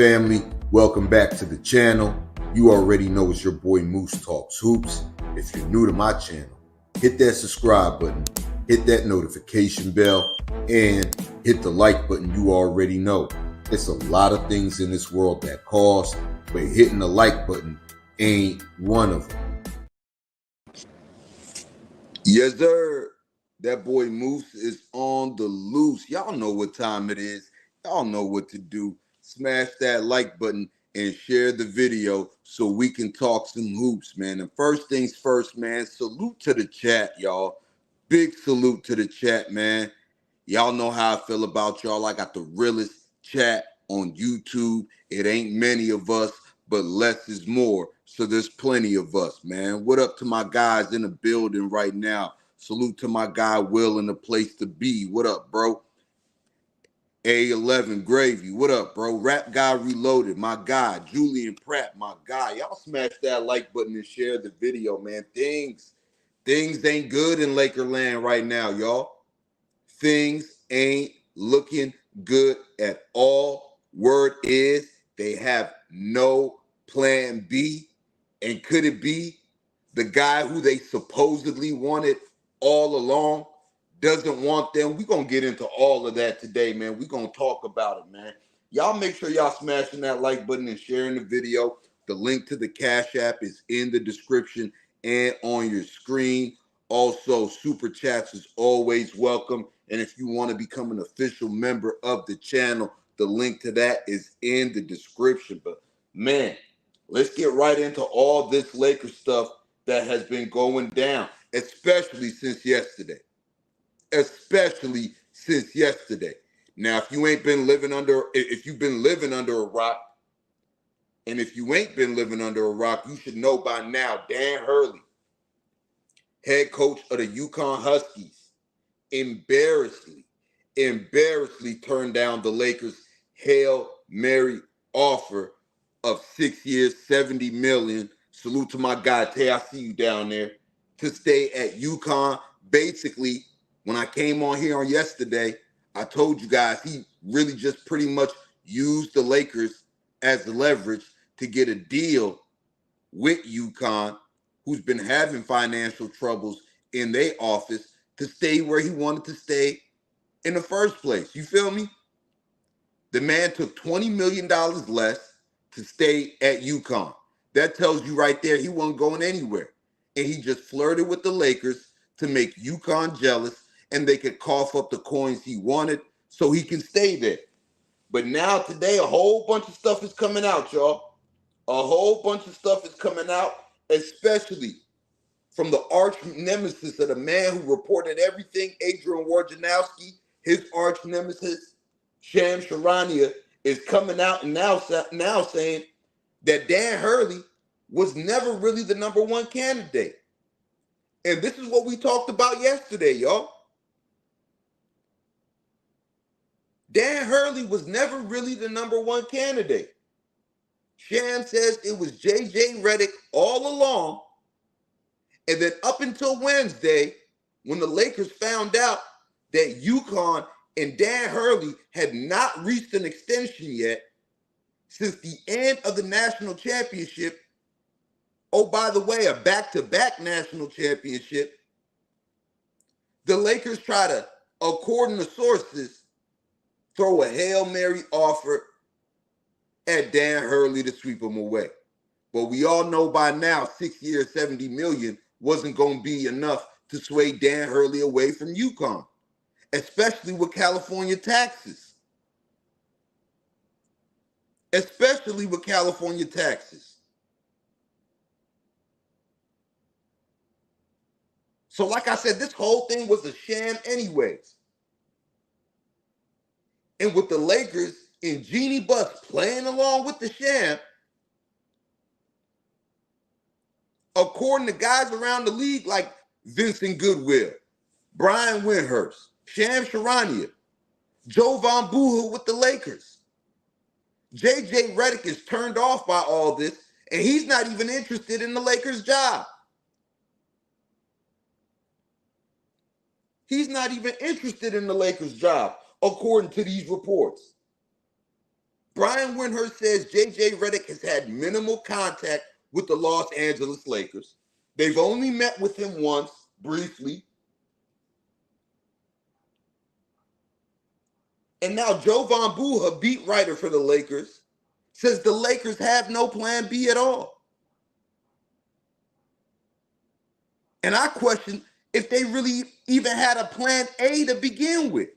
family? Welcome back to the channel. You already know it's your boy Moose Talks Hoops. If you're new to my channel, hit that subscribe button, hit that notification bell, and hit the like button. You already know it's a lot of things in this world that cost, but hitting the like button ain't one of them. Yes, sir. That boy Moose is on the loose. Y'all know what time it is. Y'all know what to do. Smash that like button and share the video so we can talk some hoops, man. And first things first, man, salute to the chat, y'all. Big salute to the chat, man. Y'all know how I feel about y'all. I got the realest chat on YouTube. It ain't many of us, but less is more. So there's plenty of us, man. What up to my guys in the building right now? Salute to my guy Will in the place to be. What up, bro? A11 Gravy. What up, bro? Rap Guy Reloaded. My guy. Julian Pratt. My guy. Y'all smash that like button and share the video, man. Things ain't good in Lakerland right now, y'all. Things ain't looking good at all. Word is they have no plan B. And could it be the guy who they supposedly wanted all along doesn't want them? We're going to get into all of that today, man. We're going to talk about it, man. Y'all make sure y'all smashing that like button and sharing the video. The link to the Cash App is in the description and on your screen. Also, super chats is always welcome. And if you want to become an official member of the channel, the link to that is in the description. But, man, let's get right into all this Lakers stuff that has been going down, especially since yesterday. Now, if you've been living under a rock, and if you ain't been living under a rock, you should know by now, Dan Hurley, head coach of the UConn Huskies, embarrassingly turned down the Lakers' Hail Mary offer of 6 years, $70 million. Salute to my guy, Tay, I see you down there, to stay at UConn. Basically, when I came on here on yesterday, I told you guys he really just pretty much used the Lakers as leverage to get a deal with UConn, who's been having financial troubles in their office, to stay where he wanted to stay in the first place. You feel me? The man took $20 million less to stay at UConn. That tells you right there he wasn't going anywhere. And he just flirted with the Lakers to make UConn jealous, and they could cough up the coins he wanted so he can stay there. But now today, a whole bunch of stuff is coming out, y'all. A whole bunch of stuff is coming out, especially from the arch nemesis of the man who reported everything, Adrian Wojnarowski. His arch nemesis, Shams Charania, is coming out and now saying that Dan Hurley was never really the number one candidate. And this is what we talked about yesterday, y'all. Dan Hurley was never really the number one candidate. Shams says it was JJ Redick all along. And then up until Wednesday, when the Lakers found out that UConn and Dan Hurley had not reached an extension yet since the end of the national championship. Oh, by the way, a back-to-back national championship. The Lakers try to, according to sources, throw a Hail Mary offer at Dan Hurley to sweep him away. But we all know by now 6 years, $70 million wasn't going to be enough to sway Dan Hurley away from UConn, especially with California taxes. So like I said, this whole thing was a sham anyways. And with the Lakers and Jeannie Buss playing along with the sham, according to guys around the league like Vincent Goodwill, Brian Windhurst, Shams Charania, Jovan Buha with the Lakers, JJ Redick is turned off by all this, and he's not even interested in the Lakers' job. He's not even interested in the Lakers' job, according to these reports. Brian Windhurst says JJ Redick has had minimal contact with the Los Angeles Lakers. They've only met with him once, briefly. And now Joe Von Buha, beat writer for the Lakers, says the Lakers have no plan B at all. And I question if they really even had a plan A to begin with.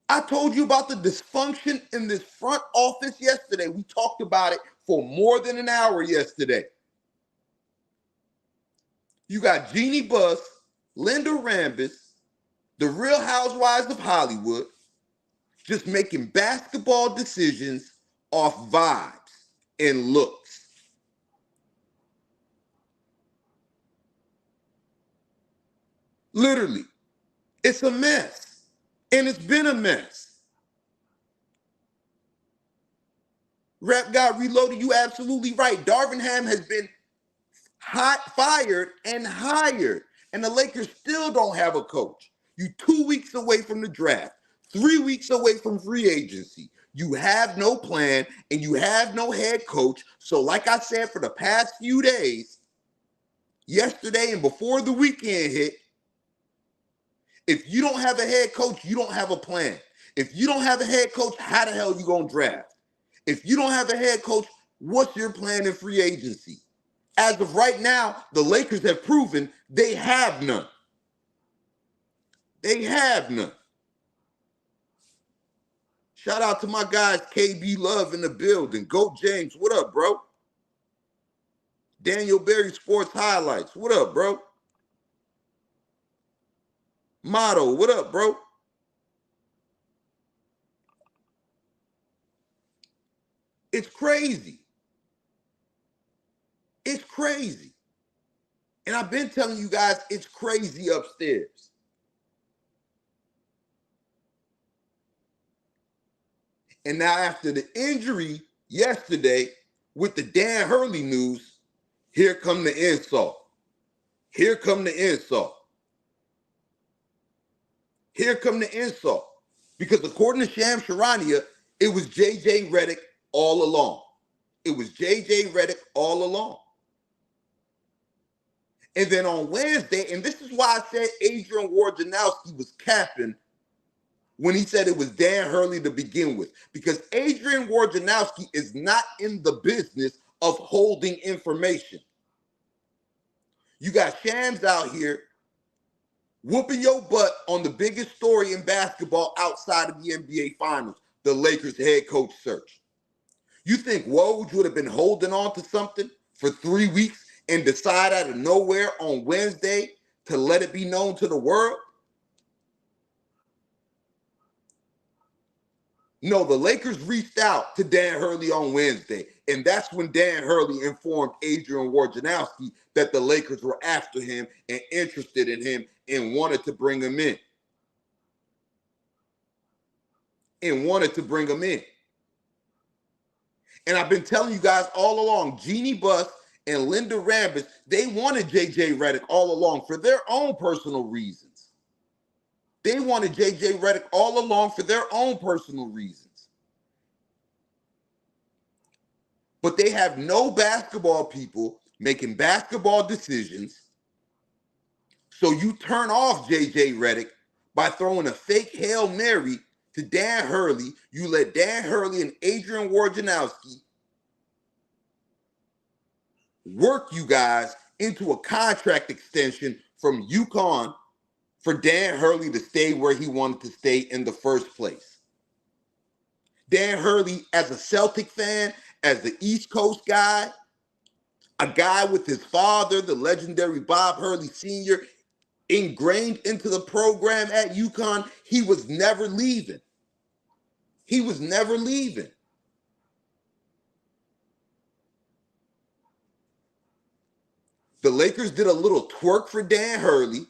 I told you about the dysfunction in this front office yesterday. We talked about it for more than an hour yesterday. You got Jeannie Buss, Linda Rambis, the Real Housewives of Hollywood, just making basketball decisions off vibes and looks. Literally, it's a mess. And it's been a mess. Rap got reloaded. You absolutely right. Darvin Ham has been fired and hired. And the Lakers still don't have a coach. You 2 weeks away from the draft, 3 weeks away from free agency. You have no plan and you have no head coach. So like I said, for the past few days, yesterday and before the weekend hit, if you don't have a head coach, you don't have a plan. If you don't have a head coach, how the hell are you going to draft? If you don't have a head coach, what's your plan in free agency? As of right now, the Lakers have proven they have none. They have none. Shout out to my guys, KB Love in the building. Goat James, what up, bro? Daniel Berry Sports Highlights, what up, bro? Motto, what up, bro? It's crazy. It's crazy. And I've been telling you guys, it's crazy upstairs. And now after the injury yesterday with the Dan Hurley news, here come the insult. Here come the insult. Here come the insult. Because according to Sham Charania, it was JJ Redick all along. It was JJ Redick all along. And then on Wednesday, and this is why I said Adrian Wojnarowski was capping when he said it was Dan Hurley to begin with. Because Adrian Wojnarowski is not in the business of holding information. You got Shams out here whooping your butt on the biggest story in basketball outside of the NBA Finals, the Lakers head coach search. You think Woj would have been holding on to something for 3 weeks and decide out of nowhere on Wednesday to let it be known to the world? No, the Lakers reached out to Dan Hurley on Wednesday, and that's when Dan Hurley informed Adrian Wojnarowski that the Lakers were after him and interested in him and wanted to bring him in. And I've been telling you guys all along, Jeannie Buss and Linda Rambis, they wanted JJ Redick all along for their own personal reasons. They wanted JJ Redick all along for their own personal reasons. But they have no basketball people making basketball decisions. So you turn off JJ Redick by throwing a fake Hail Mary to Dan Hurley. You let Dan Hurley and Adrian Wojnarowski work you guys into a contract extension from UConn for Dan Hurley to stay where he wanted to stay in the first place. Dan Hurley, as a Celtic fan, as the East Coast guy, a guy with his father, the legendary Bob Hurley Sr., ingrained into the program at UConn, he was never leaving. He was never leaving. The Lakers did a little twerk for Dan Hurley,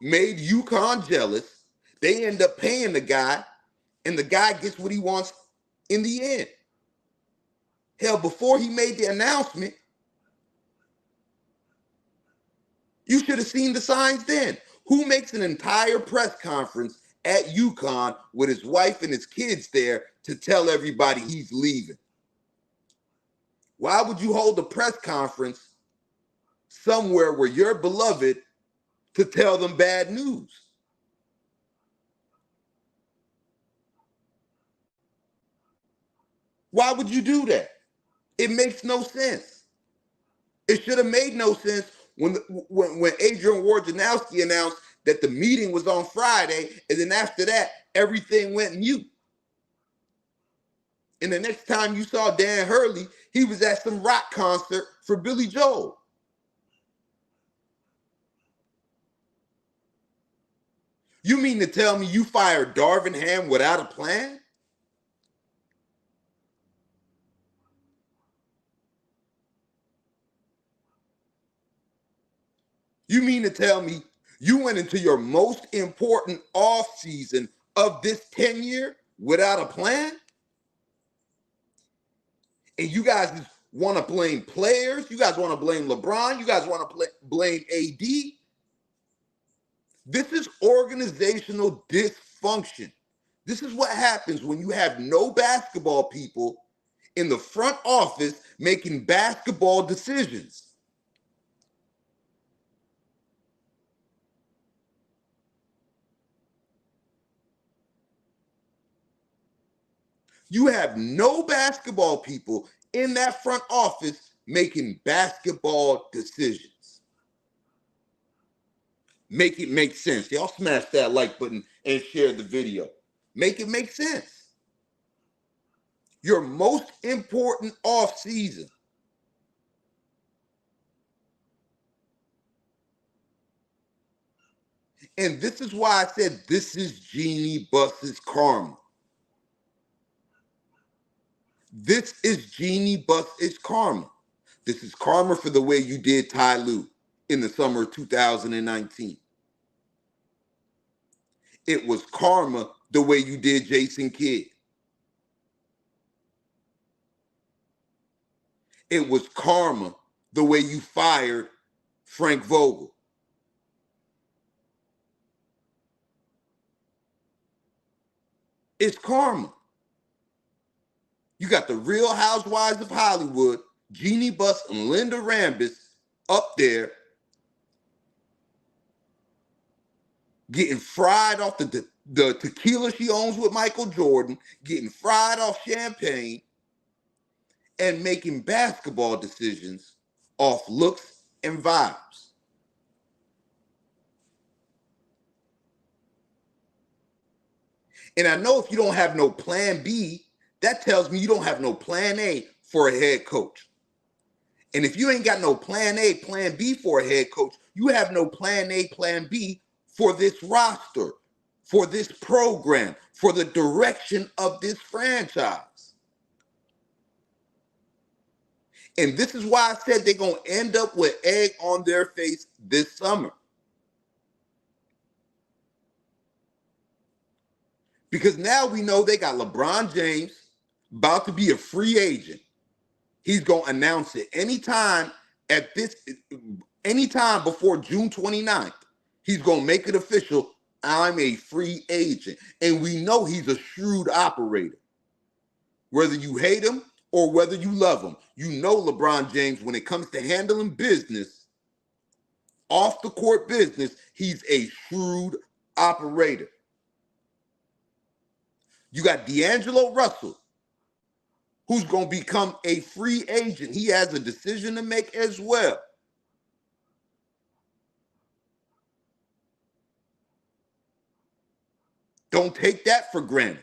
made UConn jealous. They end up paying the guy, and the guy gets what he wants in the end. Hell, before he made the announcement, you should have seen the signs then. Who makes an entire press conference at UConn with his wife and his kids there to tell everybody he's leaving? Why would you hold a press conference somewhere where you're beloved to tell them bad news? Why would you do that? It makes no sense. It should have made no sense when Adrian Wojnarowski announced that the meeting was on Friday, and then after that, everything went mute. And the next time you saw Dan Hurley, he was at some rock concert for Billy Joel. You mean to tell me you fired Darvin Ham without a plan? You mean to tell me you went into your most important offseason of this 10-year without a plan? And you guys just want to blame players? You guys want to blame LeBron? You guys want to blame AD? This is organizational dysfunction. This is what happens when you have no basketball people in the front office making basketball decisions. You have no basketball people in that front office making basketball decisions. Make it make sense. Y'all smash that like button and share the video. Make it make sense. Your most important off season. And this is why I said this is Jeannie Buss's karma. This is Jeannie Buss's karma. This is karma for the way you did Ty Lue in the summer of 2019. It was karma the way you did Jason Kidd. It was karma the way you fired Frank Vogel. It's karma. You got the Real Housewives of Hollywood, Jeannie Buss and Linda Rambis up there getting fried off the tequila she owns with Michael Jordan, getting fried off champagne, and making basketball decisions off looks and vibes. And I know if you don't have no plan B, that tells me you don't have no plan A for a head coach. And if you ain't got no plan A, plan B for a head coach, you have no plan A, plan B for this roster, for this program, for the direction of this franchise. And this is why I said they're going to end up with egg on their face this summer. Because now we know they got LeBron James about to be a free agent. He's going to announce it anytime before June 29th. He's going to make it official. I'm a free agent. And we know he's a shrewd operator. Whether you hate him or whether you love him, you know LeBron James, when it comes to handling business, off the court business, he's a shrewd operator. You got D'Angelo Russell, who's going to become a free agent. He has a decision to make as well. Don't take that for granted.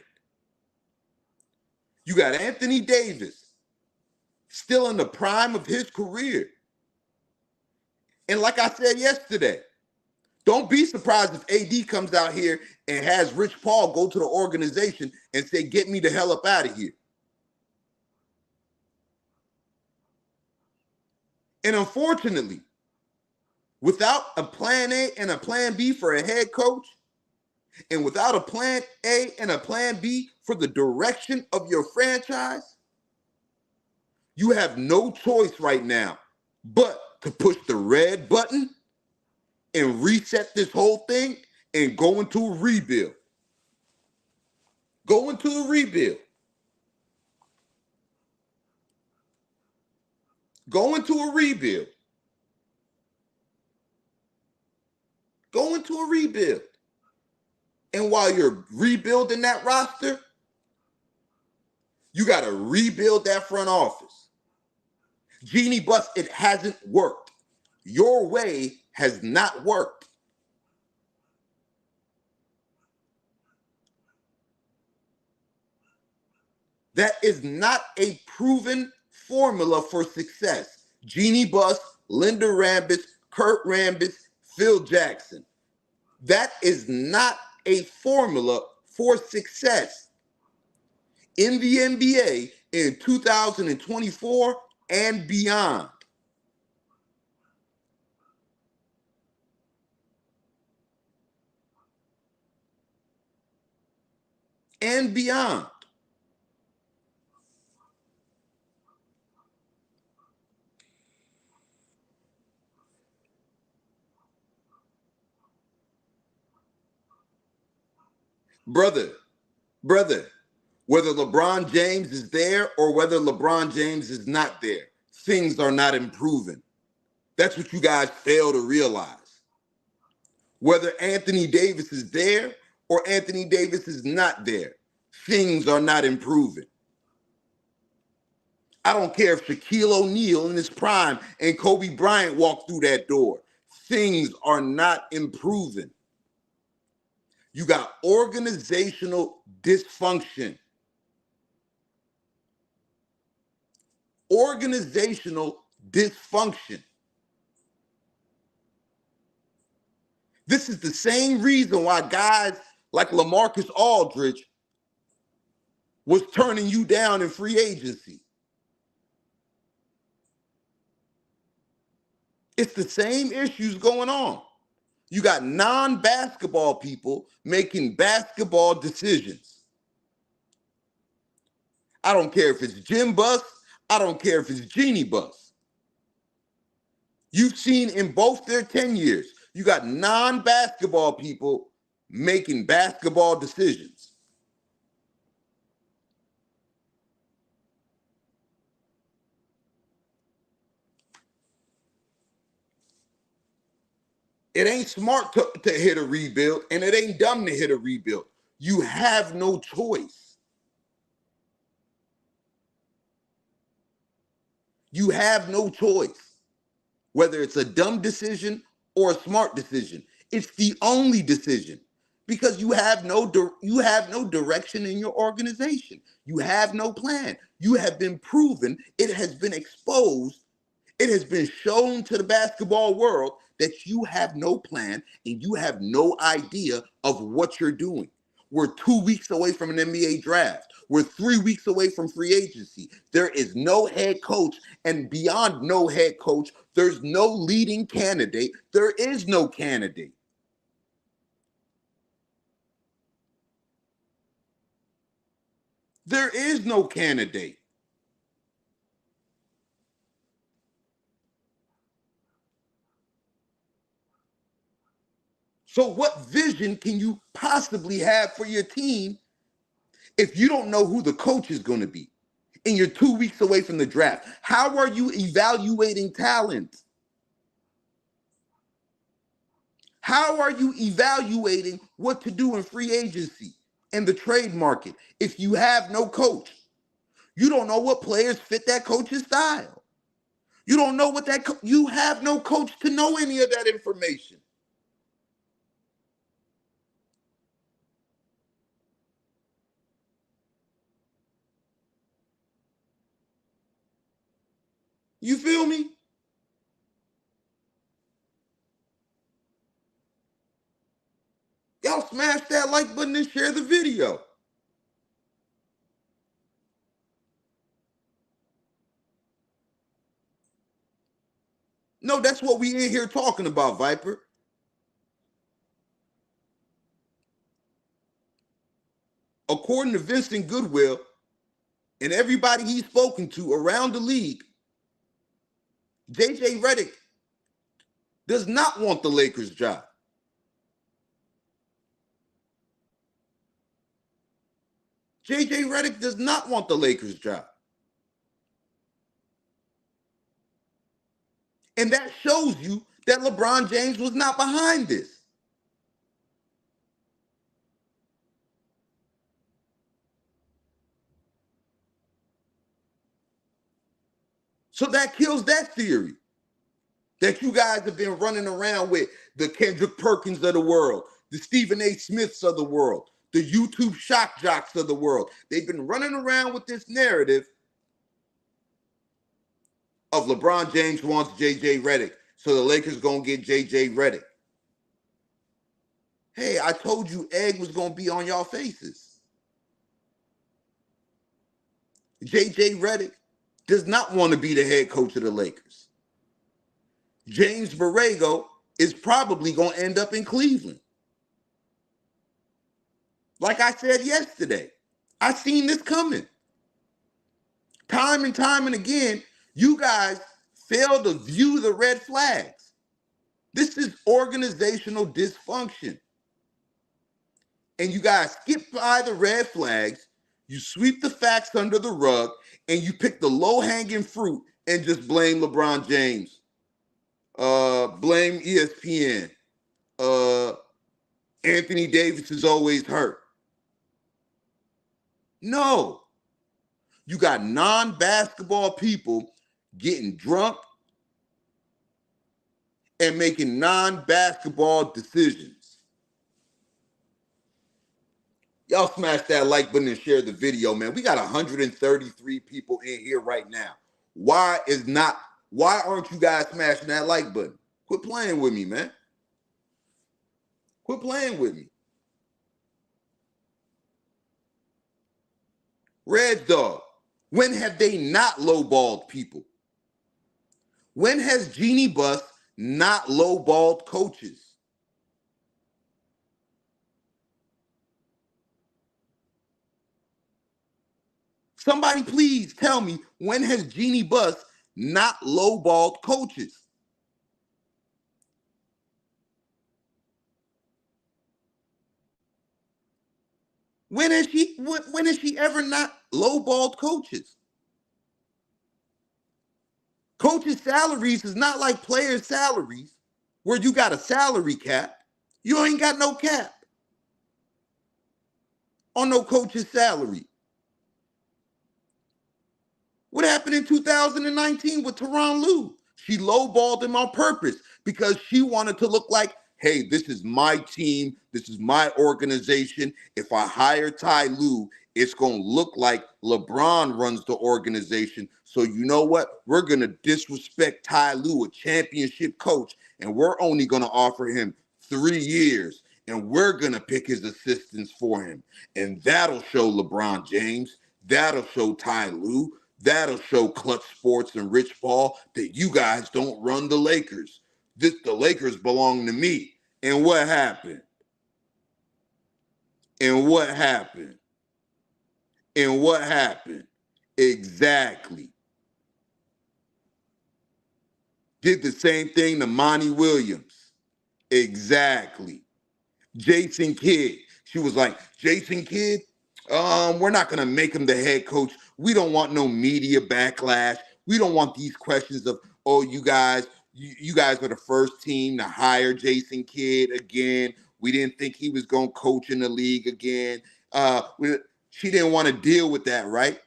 You got Anthony Davis, still in the prime of his career. And like I said yesterday, don't be surprised if AD comes out here and has Rich Paul go to the organization and say, get me the hell up out of here. And unfortunately, without a plan A and a plan B for a head coach, and without a plan A and a plan B for the direction of your franchise, you have no choice right now but to push the red button and reset this whole thing and go into a rebuild. Go into a rebuild. Go into a rebuild. Go into a rebuild. And while you're rebuilding that roster, you got to rebuild that front office. Genie Bus, it hasn't worked. Your way has not worked. That is not a proven formula for success. Genie Bus, Linda Rambis, Kurt Rambis, Phil Jackson. That is not a formula for success in the NBA in 2024 and beyond. And beyond. Brother, whether LeBron James is there or whether LeBron James is not there, things are not improving. That's what you guys fail to realize. Whether Anthony Davis is there or Anthony Davis is not there, things are not improving. I don't care if Shaquille O'Neal in his prime and Kobe Bryant walked through that door. Things are not improving. You got organizational dysfunction. Organizational dysfunction. This is the same reason why guys like LaMarcus Aldridge was turning you down in free agency. It's the same issues going on. You got non-basketball people making basketball decisions. I don't care if it's Jim Bus. I don't care if it's Genie Bus. You've seen in both their 10 years, you got non-basketball people making basketball decisions. It ain't smart to hit a rebuild, and it ain't dumb to hit a rebuild. You have no choice. You have no choice. Whether it's a dumb decision or a smart decision, it's the only decision because you have no direction in your organization. You have no plan. You have been proven, it has been exposed, it has been shown to the basketball world that you have no plan and you have no idea of what you're doing. We're 2 weeks away from an NBA draft. We're 3 weeks away from free agency. There is no head coach, and beyond no head coach, there's no leading candidate. There is no candidate. There is no candidate. So what vision can you possibly have for your team if you don't know who the coach is going to be and you're 2 weeks away from the draft? How are you evaluating talent? How are you evaluating what to do in free agency and the trade market if you have no coach? You don't know what players fit that coach's style. You don't know what you have no coach to know any of that information. You feel me? Y'all smash that like button and share the video. No, that's what we in here talking about, Viper. According to Vincent Goodwill and everybody he's spoken to around the league, JJ Redick does not want the Lakers' job. JJ Redick does not want the Lakers job. And that shows you that LeBron James was not behind this. So that kills that theory that you guys have been running around with, the Kendrick Perkins of the world, the Stephen A. Smiths of the world, the YouTube shock jocks of the world. They've been running around with this narrative of LeBron James wants JJ Redick, so the Lakers gonna get JJ Redick. Hey, I told you egg was gonna be on y'all faces. JJ Redick does not want to be the head coach of the Lakers. James Borrego is probably going to end up in Cleveland. Like I said yesterday, I seen this coming. Time and again, you guys fail to view the red flags. This is organizational dysfunction. And you guys skip by the red flags, you sweep the facts under the rug, and you pick the low-hanging fruit and just blame LeBron James. Blame ESPN. Anthony Davis is always hurt. No. You got non-basketball people getting drunk and making non-basketball decisions. Y'all smash that like button and share the video, man. We got 133 people in here right now. Why aren't you guys smashing that like button? Quit playing with me, man. Quit playing with me. Red Dog, when have they not lowballed people? When has Jeannie Buss not lowballed coaches? Somebody please tell me, when has Jeannie Buss not lowballed coaches? When has she ever not lowballed coaches? Coaches' salaries is not like players' salaries, where you got a salary cap. You ain't got no cap on no coach's salary. What happened in 2019 with Tyronn Lue? She lowballed him on purpose because she wanted to look like, hey, this is my team. This is my organization. If I hire Ty Lue, it's going to look like LeBron runs the organization. So you know what? We're going to disrespect Ty Lue, a championship coach, and we're only going to offer him 3 years, and we're going to pick his assistants for him. And that'll show LeBron James. That'll show Ty Lue. That'll show Clutch Sports and Rich Paul that you guys don't run the Lakers. The Lakers belong to me. And what happened? And what happened? And what happened? Exactly. Did the same thing to Monty Williams. Exactly. Jason Kidd. She was like, Jason Kidd, we're not going to make him the head coach. We don't want no media backlash. We don't want these questions of, oh, you guys are the first team to hire Jason Kidd again. We didn't think he was going to coach in the league again. She didn't want to deal with that, right?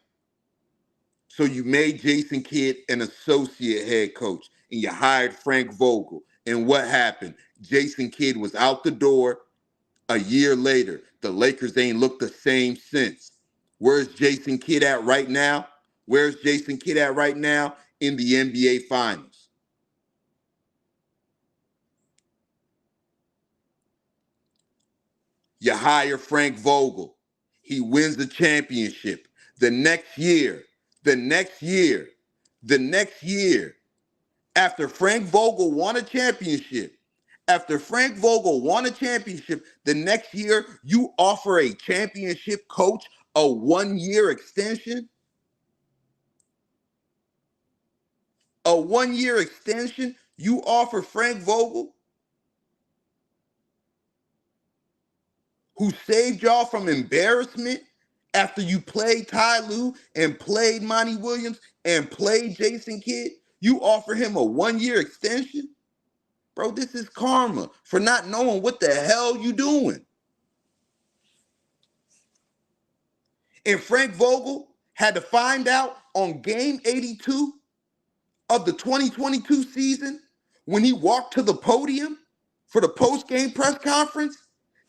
So you made Jason Kidd an associate head coach, and you hired Frank Vogel. And what happened? Jason Kidd was out the door. A year later, the Lakers ain't looked the same since. Where's Jason Kidd at right now? Where's Jason Kidd at right now? In the NBA Finals. You hire Frank Vogel. He wins the championship. The next year, after Frank Vogel won a championship, the next year you offer a championship coach a 1-year extension? A 1-year extension you offer Frank Vogel, who saved y'all from embarrassment After you played Ty Lue and played Monty Williams and played Jason Kidd, you offer him a 1-year extension? Bro, this is karma for not knowing what the hell you doing. And Frank Vogel had to find out on game 82 of the 2022 season when he walked to the podium for the post-game press conference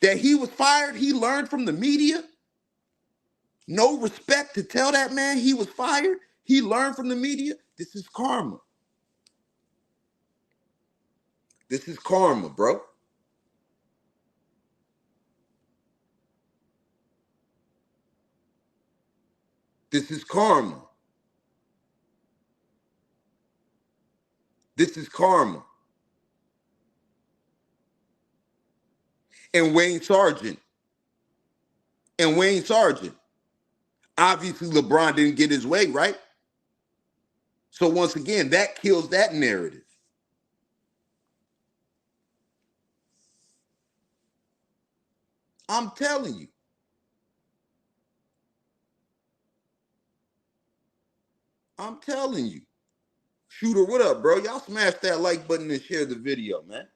that he was fired. He learned from the media. No respect to tell that man he was fired. He learned from the media. This is karma. This is karma, bro. This is karma. This is karma. And Wayne Sargent. Obviously, LeBron didn't get his way, right? So once again, that kills that narrative. I'm telling you. I'm telling you. Shooter, what up, bro? Y'all smash that like button and share the video, man.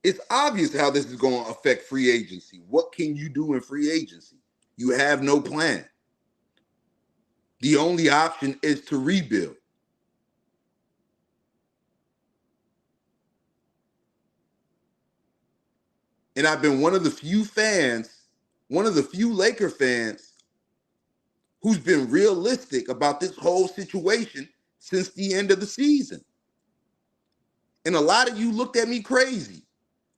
It's obvious how this is going to affect free agency. What can you do in free agency? You have no plan. The only option is to rebuild. And I've been one of the few Laker fans who's been realistic about this whole situation since the end of the season. And a lot of you looked at me crazy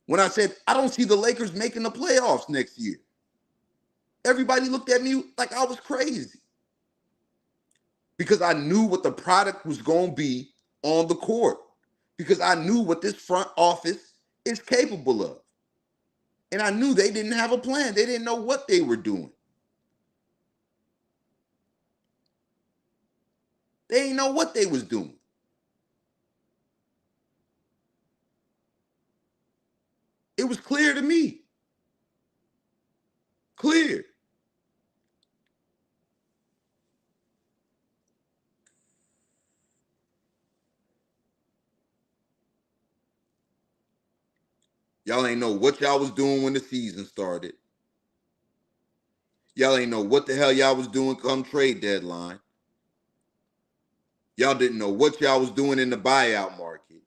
when I said, I don't see the Lakers making the playoffs next year. Everybody looked at me like I was crazy because I knew what the product was going to be on the court, because I knew what this front office is capable of. And I knew they didn't have a plan. They didn't know what they were doing. They didn't know what they was doing. It was clear to me. Clear. Y'all ain't know what y'all was doing when the season started. Y'all ain't know what the hell y'all was doing come trade deadline. Y'all didn't know what y'all was doing in the buyout market.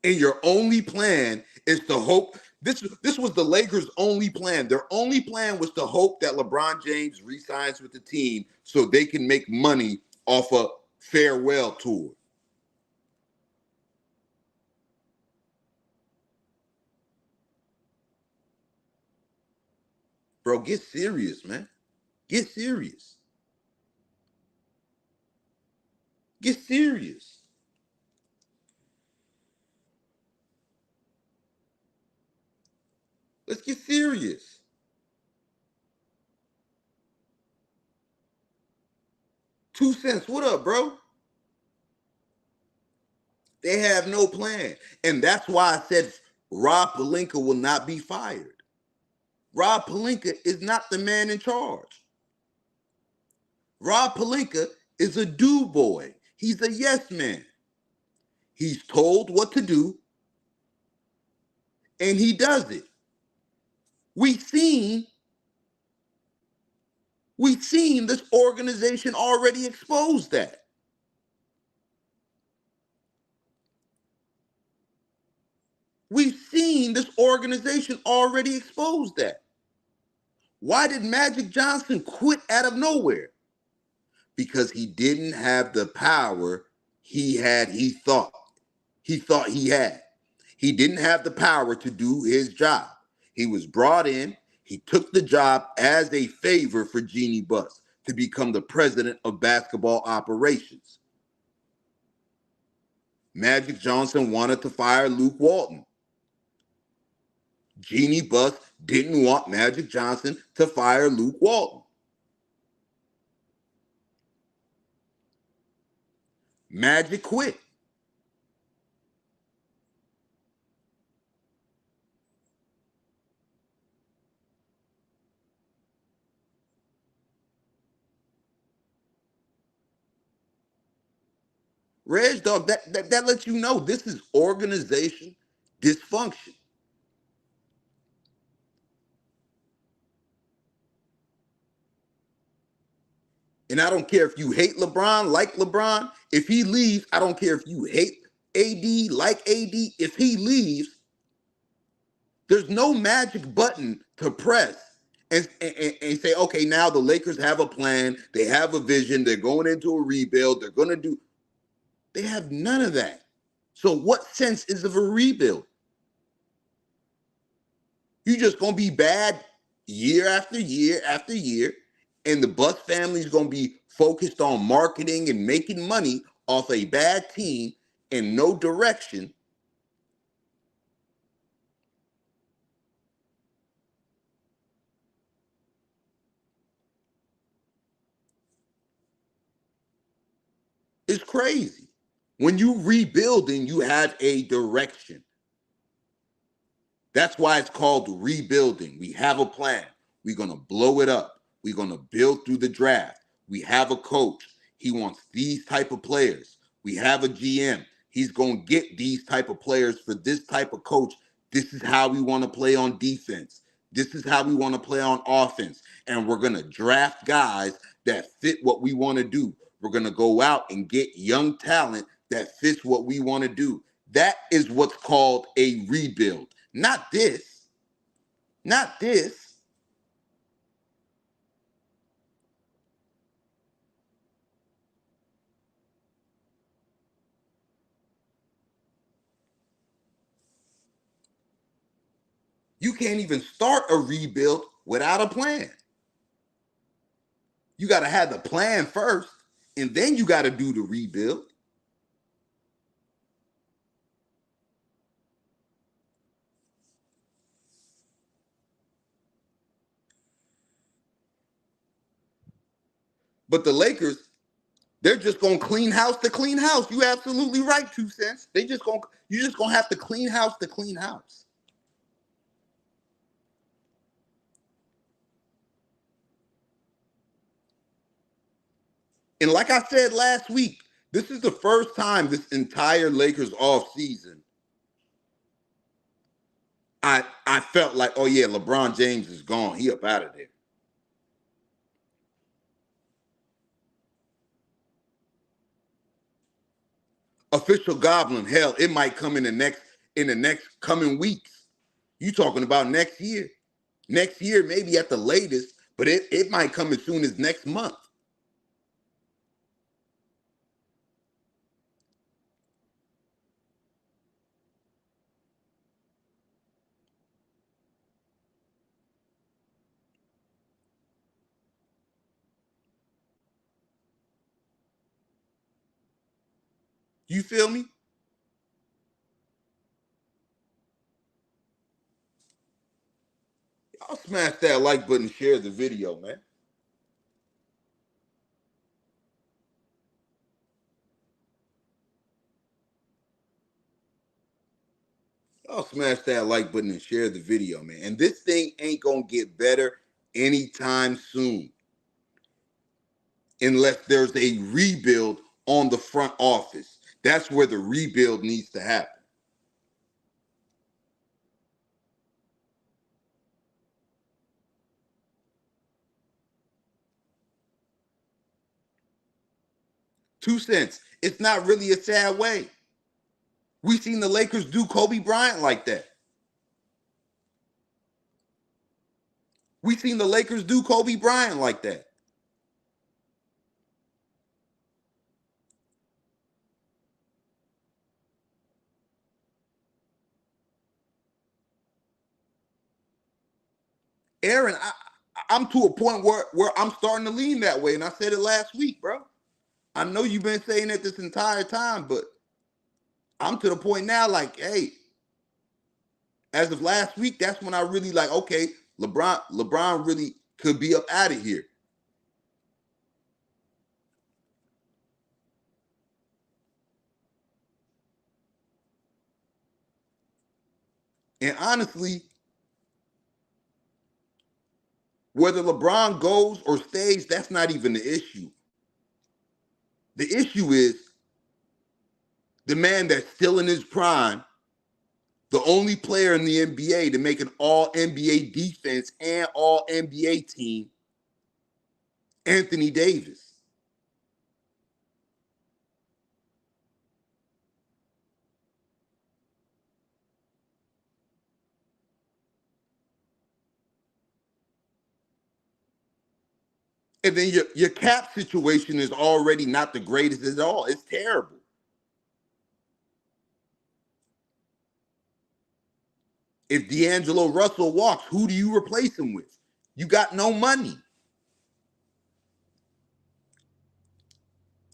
And your only plan is to hope. This was the Lakers' only plan. Their only plan was to hope that LeBron James re-signs with the team so they can make money off a farewell tour. Bro, get serious, man. Get serious. Get serious. Let's get serious. $2 what up, bro? They have no plan. And that's why I said Rob Pelinka will not be fired. Rob Pelinka is not the man in charge. Rob Pelinka is a do boy. He's a yes man. He's told what to do, and he does it. We've seen this organization already expose that. We've seen this organization already expose that. Why did Magic Johnson quit out of nowhere? Because he didn't have the power he thought he had. He didn't have the power to do his job. He was brought in. He took the job as a favor for Jeannie Buss to become the president of basketball operations. Magic Johnson wanted to fire Luke Walton. Jeannie Buss didn't want Magic Johnson to fire Luke Walton. Magic quit. Reg Dog, that lets you know this is organization dysfunction. And I don't care if you hate LeBron, like LeBron. If he leaves, I don't care if you hate AD, like AD. If he leaves, there's no magic button to press and say, okay, now the Lakers have a plan. They have a vision. They're going into a rebuild. They're going to do. They have none of that. So what sense is of a rebuild? You just going to be bad year after year after year. And the Buss family is going to be focused on marketing and making money off a bad team and no direction. It's crazy. When you rebuilding, you have a direction. That's why it's called rebuilding. We have a plan. We're going to blow it up. We're going to build through the draft. We have a coach. He wants these type of players. We have a GM. He's going to get these type of players for this type of coach. This is how we want to play on defense. This is how we want to play on offense. And we're going to draft guys that fit what we want to do. We're going to go out and get young talent that fits what we want to do. That is what's called a rebuild. Not this. Not this. You can't even start a rebuild without a plan. You got to have the plan first, and then you got to do the rebuild. But the Lakers, they're just gonna clean house to clean house. You absolutely right, 2 cents. You just gonna have to clean house to clean house. And like I said last week, this is the first time this entire Lakers off season I felt like, oh yeah, LeBron James is gone. He up out of there. Official goblin, hell, it might come in the next coming weeks. You talking about next year. Next year, maybe at the latest, but it might come as soon as next month. You feel me? Y'all smash that like button, share the video, man. Y'all smash that like button and share the video, man. And this thing ain't gonna get better anytime soon unless there's a rebuild on the front office. That's where the rebuild needs to happen. Two cents. It's not really a sad way. We seen the Lakers do Kobe Bryant like that. We seen the Lakers do Kobe Bryant like that. Aaron, I'm to a point where I'm starting to lean that way, and I said it last week, bro. I know you've been saying it this entire time, but I'm to the point now, like, hey, as of last week, that's when I really like, okay, LeBron really could be up out of here. And honestly, whether LeBron goes or stays, that's not even the issue. The issue is the man that's still in his prime, the only player in the NBA to make an all NBA defense and all NBA team, Anthony Davis. And then your cap situation is already not the greatest at all. It's terrible. If D'Angelo Russell walks, who do you replace him with? You got no money.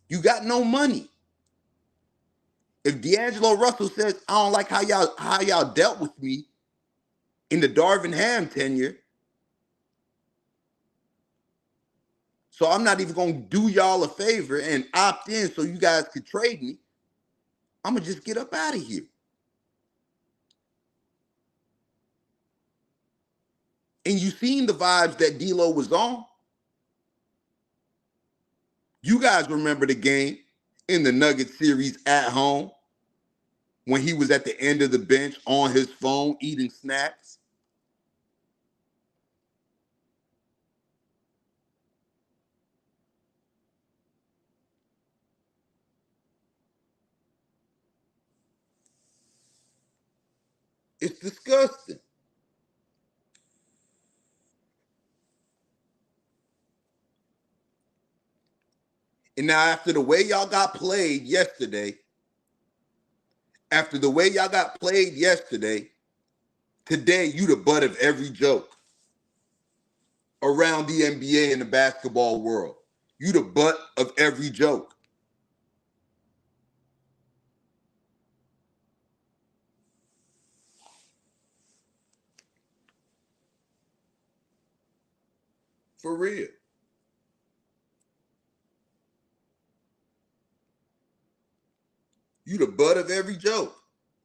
You got no money. If D'Angelo Russell says, I don't like how y'all dealt with me in the Darvin Ham tenure, so I'm not even gonna do y'all a favor and opt in so you guys could trade me, I'm gonna just get up out of here. And you seen the vibes that D'Lo was on. You guys remember the game in the Nuggets series at home when he was at the end of the bench on his phone eating snacks. It's disgusting. And now after the way y'all got played yesterday, today you the butt of every joke around the NBA and the basketball world. You the butt of every joke. For real. You the butt of every joke.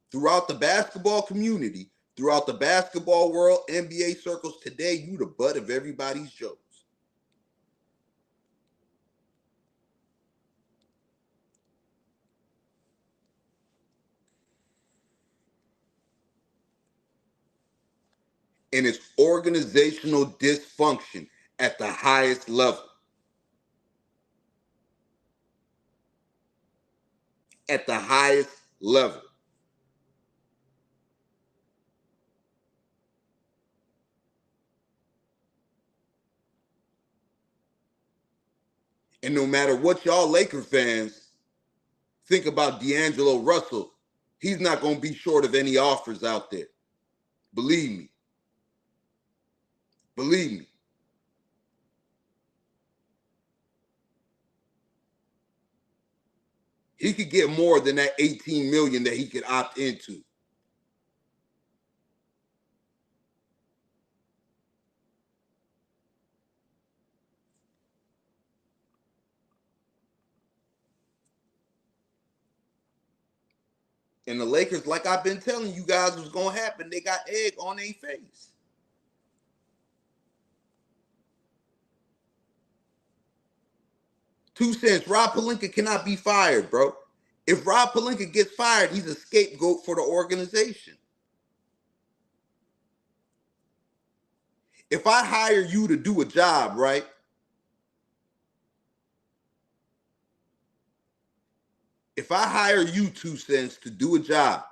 Throughout the basketball community, throughout the basketball world, NBA circles today, you the butt of everybody's jokes. And it's organizational dysfunction at the highest level. At the highest level. And no matter what y'all Laker fans think about D'Angelo Russell, he's not going to be short of any offers out there. Believe me. Believe me. He could get more than that 18 million that he could opt into. And the Lakers, like I've been telling you guys was going to happen, they got egg on their face. 2 cents, Rob Pelinka cannot be fired, bro. If Rob Pelinka gets fired, he's a scapegoat for the organization. If I hire you to do a job, right? If I hire you, 2 cents, to do a job,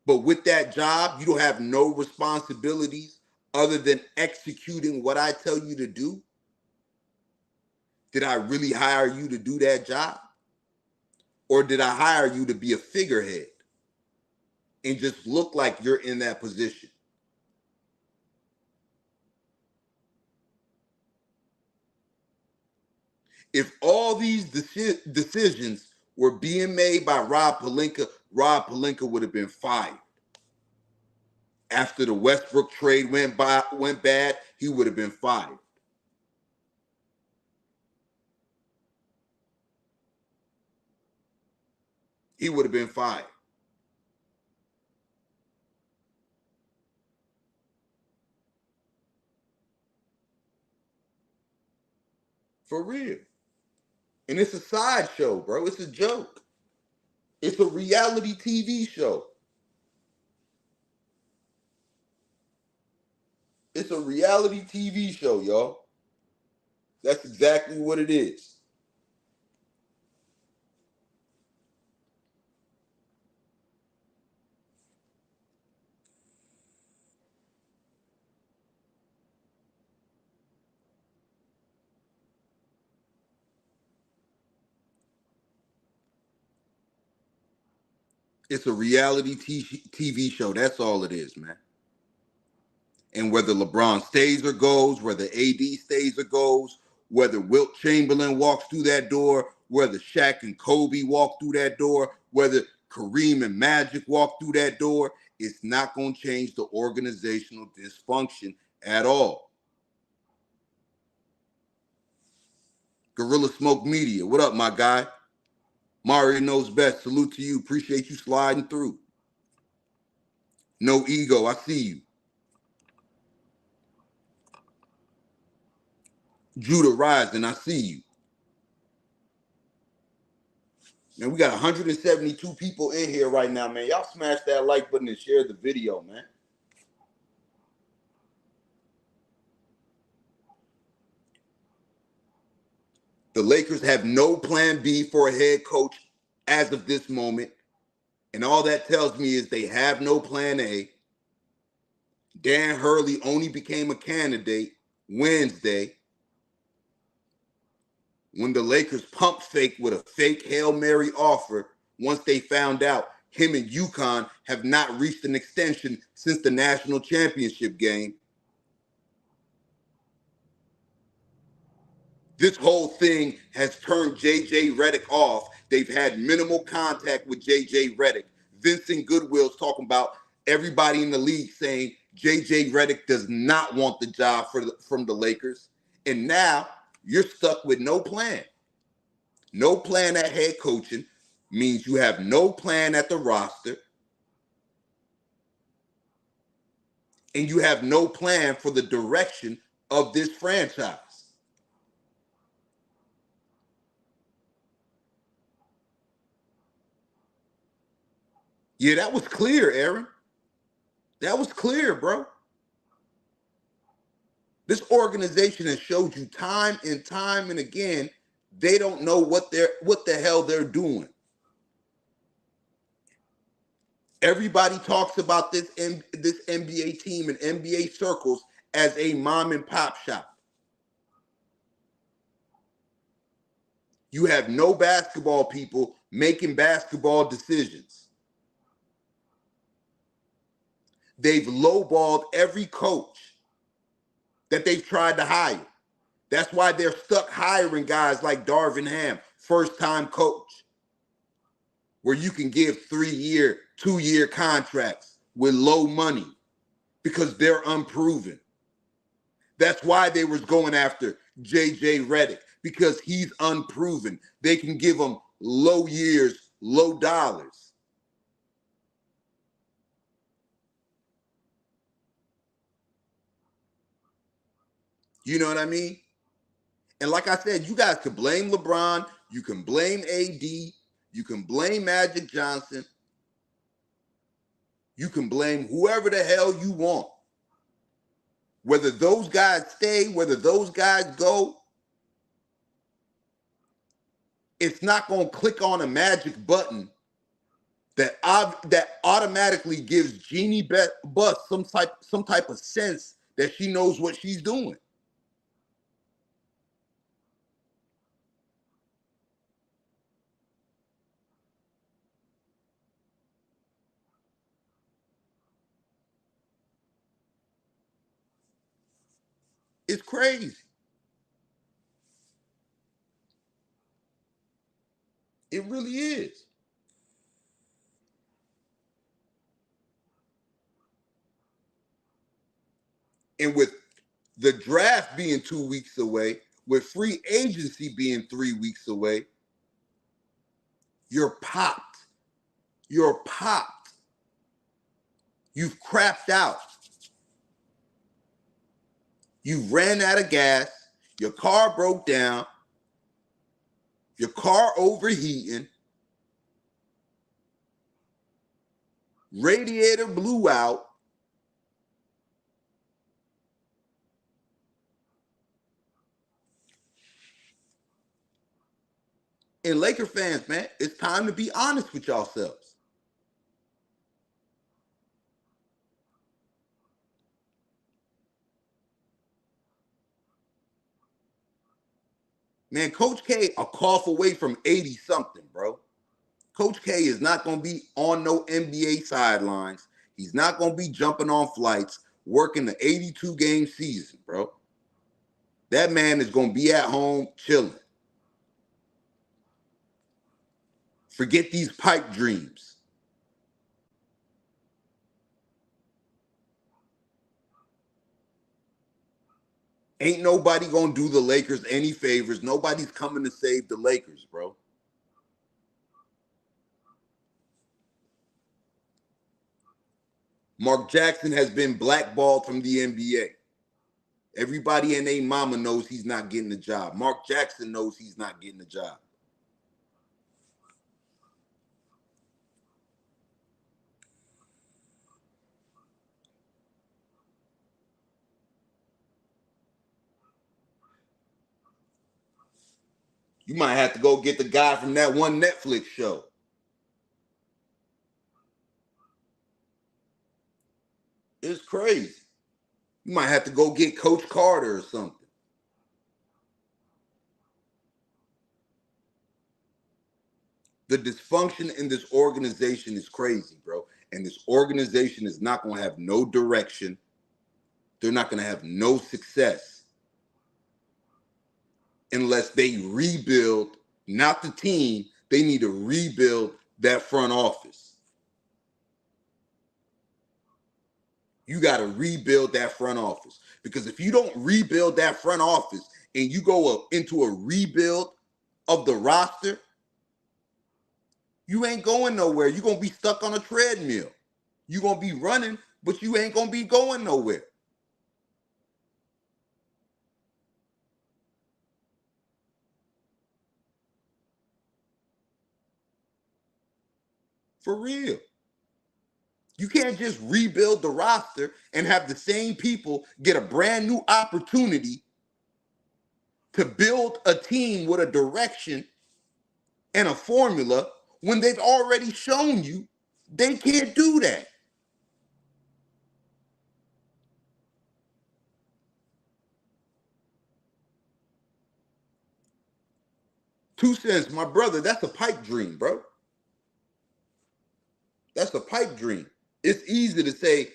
but with that job, you don't have no responsibilities other than executing what I tell you to do, did I really hire you to do that job? Or did I hire you to be a figurehead and just look like you're in that position? If all these decisions were being made by Rob Pelinka would have been fired. After the Westbrook trade went bad, he would have been fired. He would have been fired. For real. And it's a sideshow, bro. It's a joke. It's a reality TV show. It's a reality TV show, y'all. That's exactly what it is. It's a reality TV show. That's all it is, man. And whether LeBron stays or goes, whether AD stays or goes, whether Wilt Chamberlain walks through that door, whether Shaq and Kobe walk through that door, whether Kareem and Magic walk through that door, it's not going to change the organizational dysfunction at all. Gorilla Smoke Media, what up, my guy? Mario knows best. Salute to you. Appreciate you sliding through. No ego. I see you. Judah Rising. I see you. Man, we got 172 people in here right now, man. Y'all smash that like button and share the video, man. The Lakers have no plan B for a head coach as of this moment. And all that tells me is they have no plan A. Dan Hurley only became a candidate Wednesday when the Lakers pump faked with a fake Hail Mary offer once they found out him and UConn have not reached an extension since the national championship game. This whole thing has turned JJ Redick off. They've had minimal contact with JJ Redick. Vincent Goodwill's talking about everybody in the league saying JJ Redick does not want the job from the Lakers. And now you're stuck with no plan. No plan at head coaching means you have no plan at the roster. And you have no plan for the direction of this franchise. Yeah, that was clear, Aaron. That was clear, bro. This organization has showed you time and again, they don't know what the hell they're doing. Everybody talks about this NBA team in NBA circles as a mom and pop shop. You have no basketball people making basketball decisions. They've lowballed every coach that they've tried to hire. That's why they're stuck hiring guys like Darvin Ham, first-time coach, where you can give 3-year, 2-year contracts with low money because they're unproven. That's why they was going after JJ Redick, because he's unproven. They can give him low years, low dollars. You know what I mean? And like I said, you guys can blame LeBron, you can blame AD, you can blame Magic Johnson, you can blame whoever the hell you want. Whether those guys stay, whether those guys go, it's not going to click on a magic button that automatically gives Jeannie Buss some type of sense that she knows what she's doing. It's crazy. It really is. And with the draft being 2 weeks away, with free agency being 3 weeks away, you're popped. You're popped. You've crapped out. You ran out of gas. Your car broke down. your car overheating, radiator blew out, and Laker fans, man, it's time to be honest with yourselves. Man, Coach K a cough away from 80-something, bro. Coach K is not going to be on no NBA sidelines. He's not going to be jumping on flights, working the 82-game season, bro. That man is going to be at home chilling. Forget these pipe dreams. Ain't nobody going to do the Lakers any favors. Nobody's coming to save the Lakers, bro. Mark Jackson has been blackballed from the NBA. Everybody and their mama knows he's not getting the job. Mark Jackson knows he's not getting the job. You might have to go get the guy from that one Netflix show. It's crazy. You might have to go get Coach Carter or something. The dysfunction in this organization is crazy, bro. And this organization is not going to have no direction. They're not going to have no success unless they rebuild, not the team. They need to rebuild that front office. You got to rebuild that front office. Because if you don't rebuild that front office and you go into a rebuild of the roster, you ain't going nowhere. You're going to be stuck on a treadmill. You're going to be running, but you ain't going to be going nowhere. For real. You can't just rebuild the roster and have the same people get a brand new opportunity to build a team with a direction and a formula when they've already shown you they can't do that. Two cents, my brother, that's a pipe dream, bro. That's a pipe dream. It's easy to say,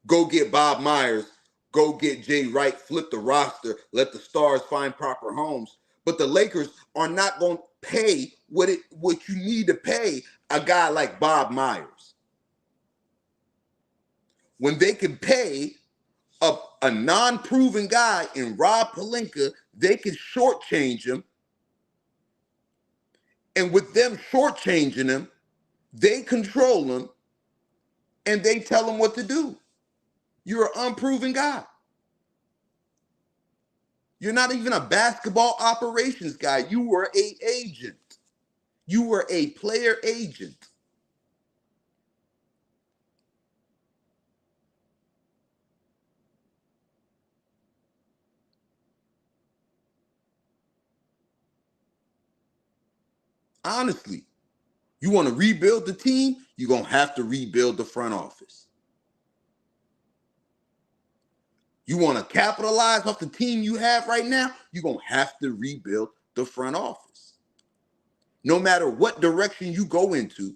go get Bob Myers, go get Jay Wright, flip the roster, let the stars find proper homes. But the Lakers are not going to pay what you need to pay a guy like Bob Myers. When they can pay a non-proven guy in Rob Pelinka, they can shortchange him. And with them shortchanging him, they control him and they tell him what to do. You're an unproven guy. You're not even a basketball operations guy. You were an agent. You were a player agent. Honestly, you want to rebuild the team, you're going to have to rebuild the front office. You want to capitalize off the team you have right now, you're going to have to rebuild the front office. No matter what direction you go into,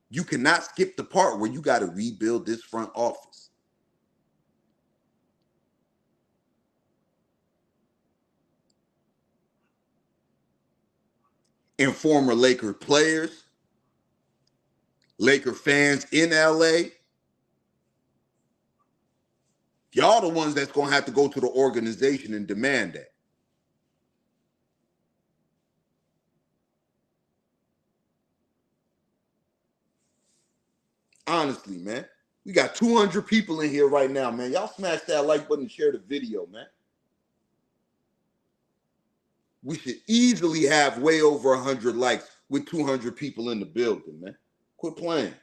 you cannot skip the part where you got to rebuild this front office. And former Laker players, Laker fans in LA, y'all the ones that's going to have to go to the organization and demand that. Honestly, man. We got 200 people in here right now, man. Y'all smash that like button and share the video, man. We should easily have way over 100 likes with 200 people in the building, man. Quit playing.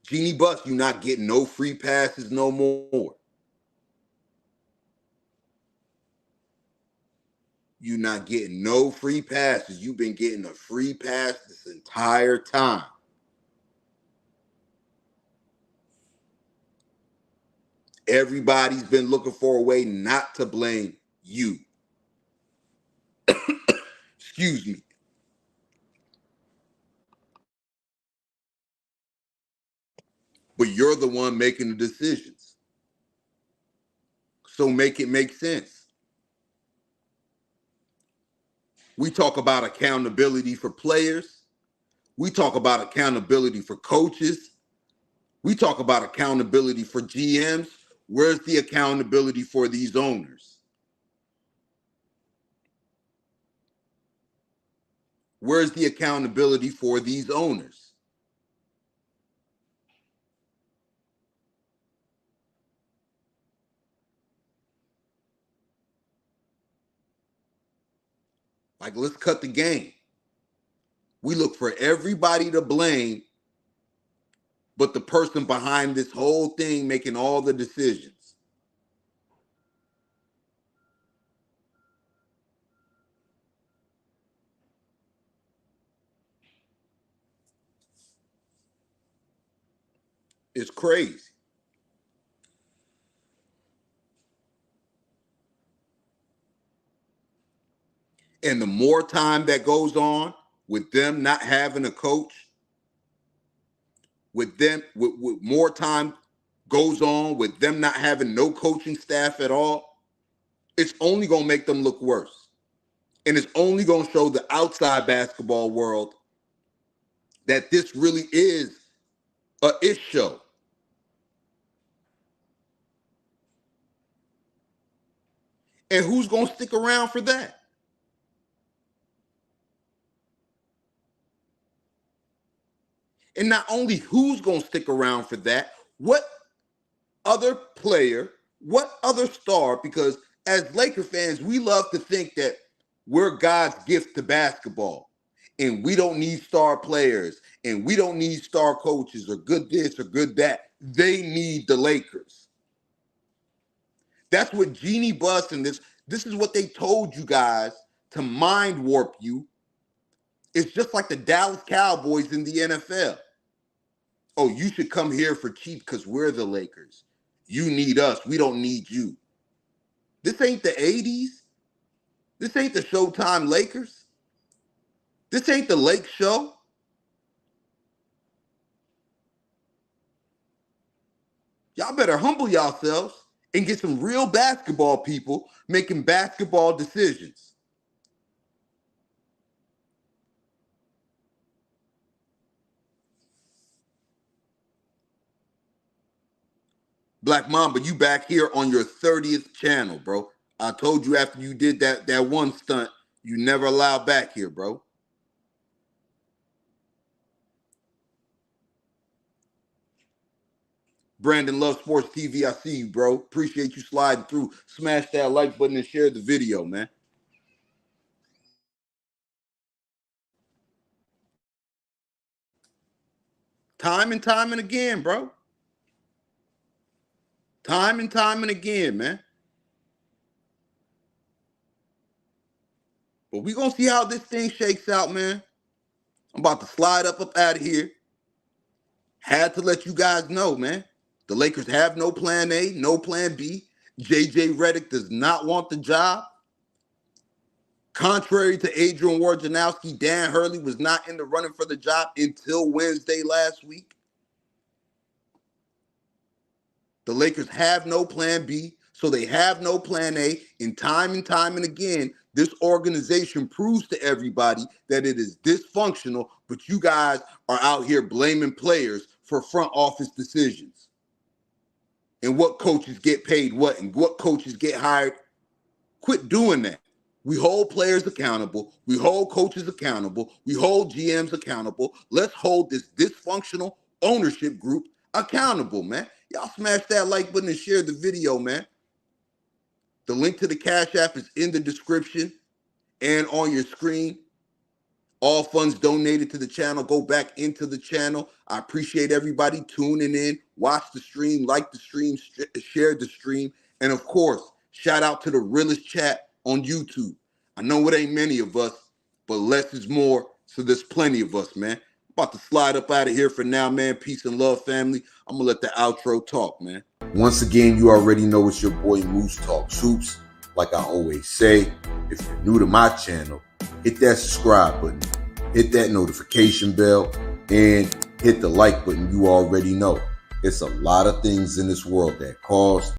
Genie Bus, you not getting no free passes no more. You not getting no free passes. You've been getting a free pass this entire time. Everybody's been looking for a way not to blame you. Excuse me. But you're the one making the decisions. So make it make sense. We talk about accountability for players. We talk about accountability for coaches. We talk about accountability for GMs. Where's the accountability for these owners? Where's the accountability for these owners? Like, let's cut the game. We look for everybody to blame, but the person behind this whole thing making all the decisions. It's crazy. And the more time that goes on with them not having a coach, with more time goes on with them not having no coaching staff at all, it's only going to make them look worse. And it's only going to show the outside basketball world that this really is a ish show. And who's going to stick around for that? And not only who's going to stick around for that, what other player, what other star, because as Laker fans, we love to think that we're God's gift to basketball and we don't need star players and we don't need star coaches or good this or good that. They need the Lakers. That's what Genie Bus and this is what they told you guys to mind warp you. It's just like the Dallas Cowboys in the NFL. Oh, you should come here for cheap because we're the Lakers. You need us. We don't need you. This ain't the 80s. This ain't the Showtime Lakers. This ain't the Lake Show. Y'all better humble yourselves and get some real basketball people making basketball decisions. Black Mamba, you back here on your 30th channel, bro. I told you after you did that one stunt, you never allowed back here, bro. Brandon Love Sports TV, I see you, bro. Appreciate you sliding through. Smash that like button and share the video, man. Time and again, bro. Time and again, man. But we gonna see how this thing shakes out, man. I'm about to slide up out of here. Had to let you guys know, man. The Lakers have no plan A, no plan B. JJ Redick does not want the job. Contrary to Adrian Wojnarowski, Dan Hurley was not in the running for the job until Wednesday last week. The Lakers have no plan B, so they have no plan A. And time and again, this organization proves to everybody that it is dysfunctional, but you guys are out here blaming players for front office decisions. And what coaches get paid what and what coaches get hired. Quit doing that. We hold players accountable. We hold coaches accountable. We hold GMs accountable. Let's hold this dysfunctional ownership group accountable, man. Y'all smash that like button and share the video, man. The link to the Cash App is in the description and on your screen. All funds donated to the channel go back into the channel. I appreciate everybody tuning in. Watch the stream, like the stream, share the stream. And of course, shout out to the realest chat on YouTube. I know it ain't many of us, but less is more, so there's plenty of us, man. I'm about to slide up out of here for now, man. Peace and love, family. I'm going to let the outro talk, man. Once again, you already know it's your boy Moose Talk Troops. Like I always say, if you're new to my channel, hit that subscribe button, hit that notification bell, and hit the like button. You already know. It's a lot of things in this world that cost,